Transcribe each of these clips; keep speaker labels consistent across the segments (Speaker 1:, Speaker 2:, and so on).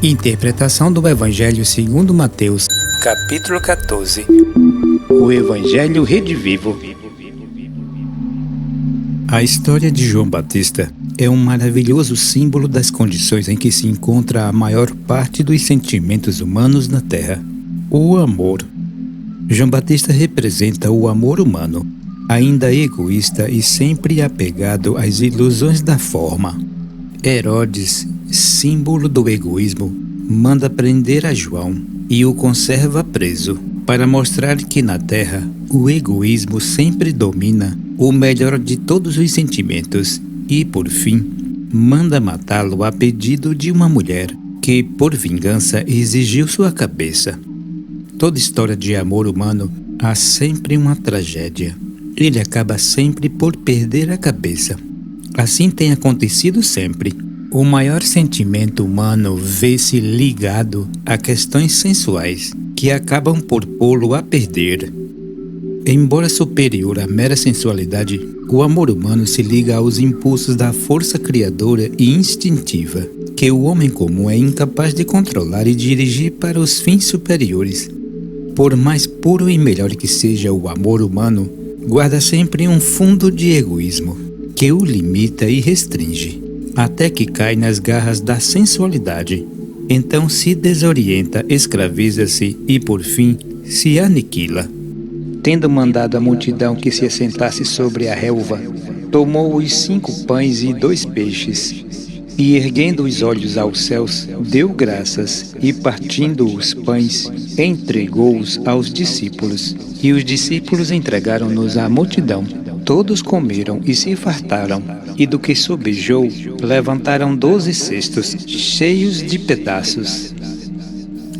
Speaker 1: Interpretação do Evangelho segundo Mateus, capítulo 14. O Evangelho Redivivo. A história de João Batista é um maravilhoso símbolo das condições em que se encontra a maior parte dos sentimentos humanos na Terra: o amor. João Batista representa o amor humano, ainda egoísta e sempre apegado às ilusões da forma. Herodes, símbolo do egoísmo, manda prender a João e o conserva preso, para mostrar que na Terra o egoísmo sempre domina o melhor de todos os sentimentos e, por fim, manda matá-lo a pedido de uma mulher que, por vingança, exigiu sua cabeça. Toda história de amor humano há sempre uma tragédia. Ele acaba sempre por perder a cabeça. Assim tem acontecido sempre. O maior sentimento humano vê-se ligado a questões sensuais que acabam por pô-lo a perder. Embora superior à mera sensualidade, o amor humano se liga aos impulsos da força criadora e instintiva, que o homem comum é incapaz de controlar e dirigir para os fins superiores. Por mais puro e melhor que seja o amor humano, guarda sempre um fundo de egoísmo, que o limita e restringe, até que cai nas garras da sensualidade. Então se desorienta, escraviza-se e, por fim, se aniquila. Tendo mandado a multidão que se assentasse sobre a relva, tomou os 5 pães e 2 peixes, e erguendo os olhos aos céus, deu graças, e partindo os pães, entregou-os aos discípulos, e os discípulos entregaram-nos à multidão. Todos comeram e se fartaram, e do que sobejou, levantaram 12 cestos, cheios de pedaços.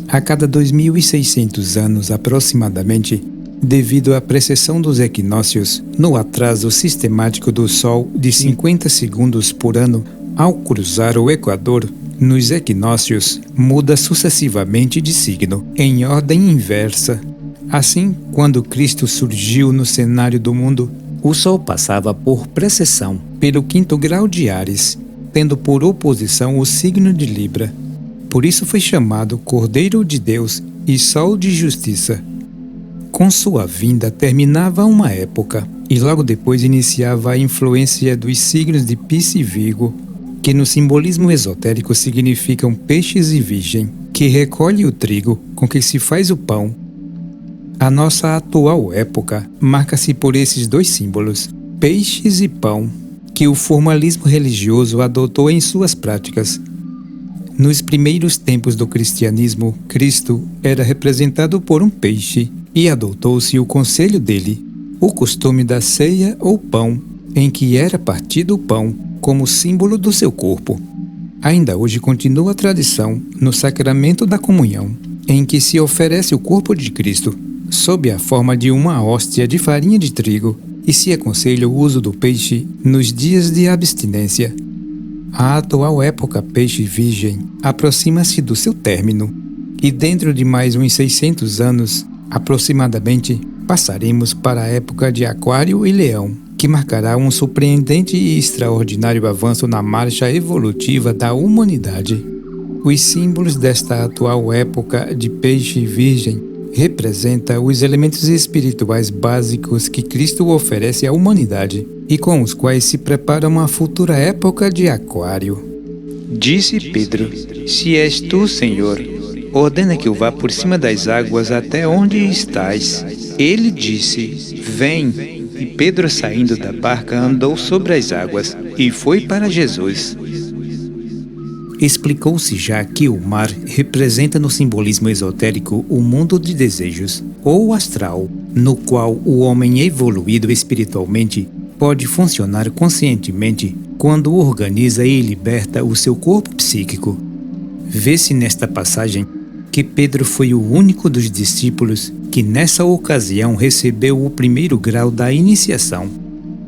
Speaker 1: A cada 2.600 anos aproximadamente, devido à precessão dos equinócios, no atraso sistemático do Sol de 50 segundos por ano, ao cruzar o Equador, nos equinócios, muda sucessivamente de signo, em ordem inversa. Assim, quando Cristo surgiu no cenário do mundo, o Sol passava por precessão pelo 5º grau de Áries, tendo por oposição o signo de Libra. Por isso foi chamado Cordeiro de Deus e Sol de Justiça. Com sua vinda terminava uma época, e logo depois iniciava a influência dos signos de Pície e Virgo, que no simbolismo esotérico significam peixes e virgem, que recolhe o trigo com que se faz o pão. A nossa atual época marca-se por esses 2 símbolos, peixes e pão, que o formalismo religioso adotou em suas práticas. Nos primeiros tempos do cristianismo, Cristo era representado por um peixe, e adotou-se o conselho dele, o costume da ceia ou pão, em que era partido o pão como símbolo do seu corpo. Ainda hoje continua a tradição no sacramento da comunhão, em que se oferece o corpo de Cristo, sob a forma de uma hóstia de farinha de trigo, e se aconselha o uso do peixe nos dias de abstinência. A atual época peixe virgem aproxima-se do seu término, e dentro de mais uns 600 anos, aproximadamente, passaremos para a época de Aquário e Leão, que marcará um surpreendente e extraordinário avanço na marcha evolutiva da humanidade. Os símbolos desta atual época de peixe e virgem representam os elementos espirituais básicos que Cristo oferece à humanidade e com os quais se prepara uma futura época de Aquário. Disse Pedro: Se és tu, Senhor, ordena que eu vá por cima das águas até onde estás. Ele disse: Vem. E Pedro, saindo da barca, andou sobre as águas e foi para Jesus. Explicou-se já que o mar representa no simbolismo esotérico o mundo de desejos, ou astral, no qual o homem evoluído espiritualmente pode funcionar conscientemente quando organiza e liberta o seu corpo psíquico. Vê-se nesta passagem que Pedro foi o único dos discípulos que nessa ocasião recebeu o 1º grau da iniciação.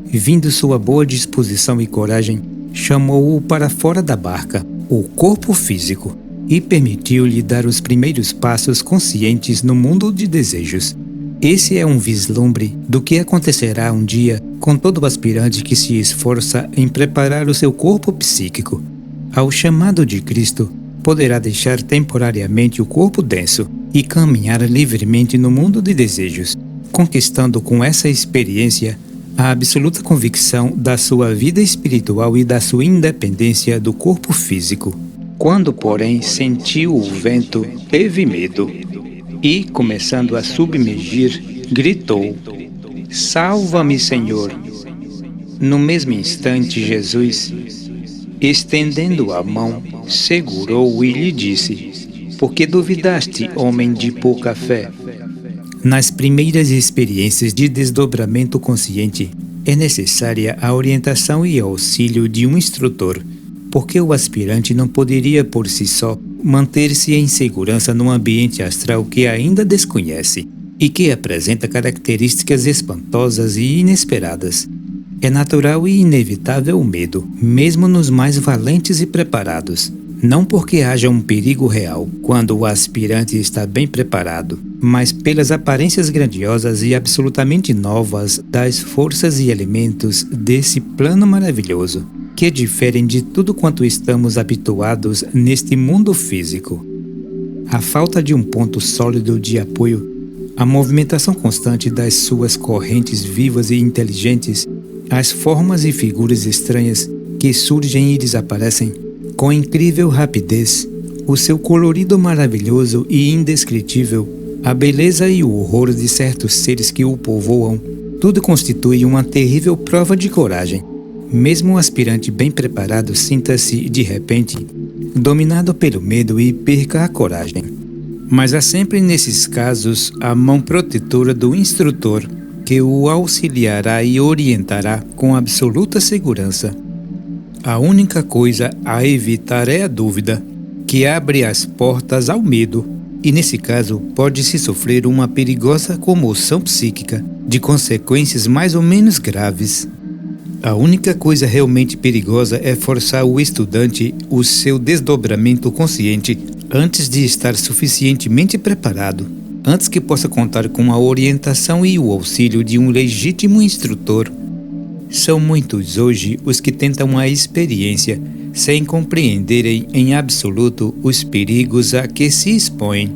Speaker 1: Vindo sua boa disposição e coragem, chamou-o para fora da barca, o corpo físico, e permitiu-lhe dar os primeiros passos conscientes no mundo de desejos. Esse é um vislumbre do que acontecerá um dia com todo aspirante que se esforça em preparar o seu corpo psíquico. Ao chamado de Cristo, poderá deixar temporariamente o corpo denso e caminhar livremente no mundo de desejos, conquistando com essa experiência a absoluta convicção da sua vida espiritual e da sua independência do corpo físico. Quando, porém, sentiu o vento, teve medo e, começando a submergir, gritou: "Salva-me, Senhor!" No mesmo instante, Jesus, estendendo a mão, segurou-o e lhe disse: "Por que duvidaste, homem de pouca fé?" Nas primeiras experiências de desdobramento consciente, é necessária a orientação e auxílio de um instrutor, porque o aspirante não poderia por si só manter-se em segurança num ambiente astral que ainda desconhece e que apresenta características espantosas e inesperadas. É natural e inevitável o medo, mesmo nos mais valentes e preparados. Não porque haja um perigo real, quando o aspirante está bem preparado, mas pelas aparências grandiosas e absolutamente novas das forças e elementos desse plano maravilhoso, que diferem de tudo quanto estamos habituados neste mundo físico. A falta de um ponto sólido de apoio, a movimentação constante das suas correntes vivas e inteligentes, as formas e figuras estranhas que surgem e desaparecem com incrível rapidez, o seu colorido maravilhoso e indescritível, a beleza e o horror de certos seres que o povoam, tudo constitui uma terrível prova de coragem. Mesmo um aspirante bem preparado sinta-se, de repente, dominado pelo medo e perca a coragem. Mas há sempre nesses casos a mão protetora do instrutor, que o auxiliará e orientará com absoluta segurança. A única coisa a evitar é a dúvida, que abre as portas ao medo, e nesse caso pode-se sofrer uma perigosa comoção psíquica, de consequências mais ou menos graves. A única coisa realmente perigosa é forçar o estudante o seu desdobramento consciente antes de estar suficientemente preparado, antes que possa contar com a orientação e o auxílio de um legítimo instrutor. São muitos hoje os que tentam a experiência sem compreenderem em absoluto os perigos a que se expõem,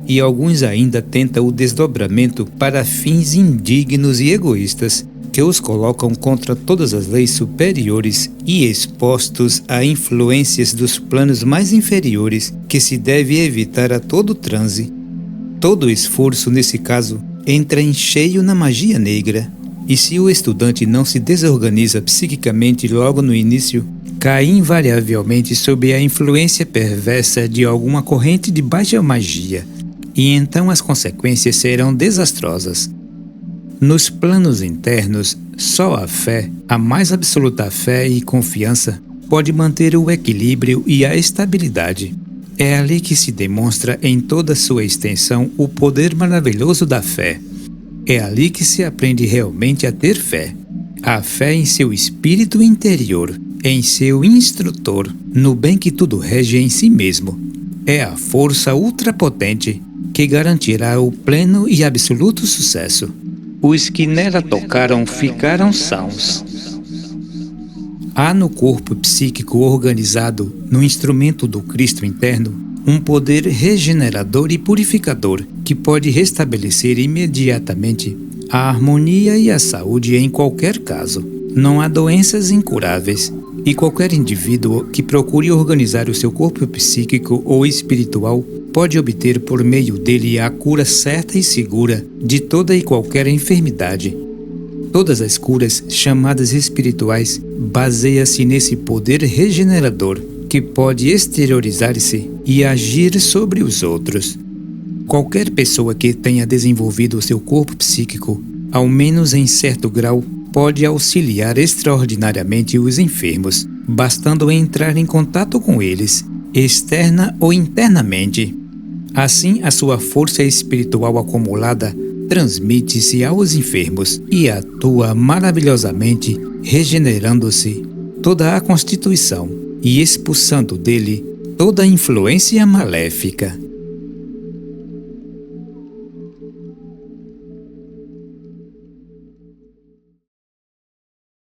Speaker 1: e alguns ainda tentam o desdobramento para fins indignos e egoístas, que os colocam contra todas as leis superiores e expostos a influências dos planos mais inferiores que se deve evitar a todo transe. Todo esforço, nesse caso, entra em cheio na magia negra. E se o estudante não se desorganiza psiquicamente logo no início, cai invariavelmente sob a influência perversa de alguma corrente de baixa magia, e então as consequências serão desastrosas. Nos planos internos, só a fé, a mais absoluta fé e confiança, pode manter o equilíbrio e a estabilidade. É ali que se demonstra em toda sua extensão o poder maravilhoso da fé. É ali que se aprende realmente a ter fé. A fé em seu espírito interior, em seu instrutor, no bem que tudo rege em si mesmo. É a força ultrapotente que garantirá o pleno e absoluto sucesso. Os que nela tocaram ficaram sãos. Há no corpo psíquico organizado, no instrumento do Cristo interno, um poder regenerador e purificador que pode restabelecer imediatamente a harmonia e a saúde em qualquer caso. Não há doenças incuráveis, e qualquer indivíduo que procure organizar o seu corpo psíquico ou espiritual pode obter por meio dele a cura certa e segura de toda e qualquer enfermidade. Todas as curas chamadas espirituais baseiam-se nesse poder regenerador que pode exteriorizar-se e agir sobre os outros. Qualquer pessoa que tenha desenvolvido o seu corpo psíquico, ao menos em certo grau, pode auxiliar extraordinariamente os enfermos, bastando entrar em contato com eles, externa ou internamente. Assim, a sua força espiritual acumulada transmite-se aos enfermos e atua maravilhosamente, regenerando-se toda a constituição e expulsando dele toda a influência maléfica.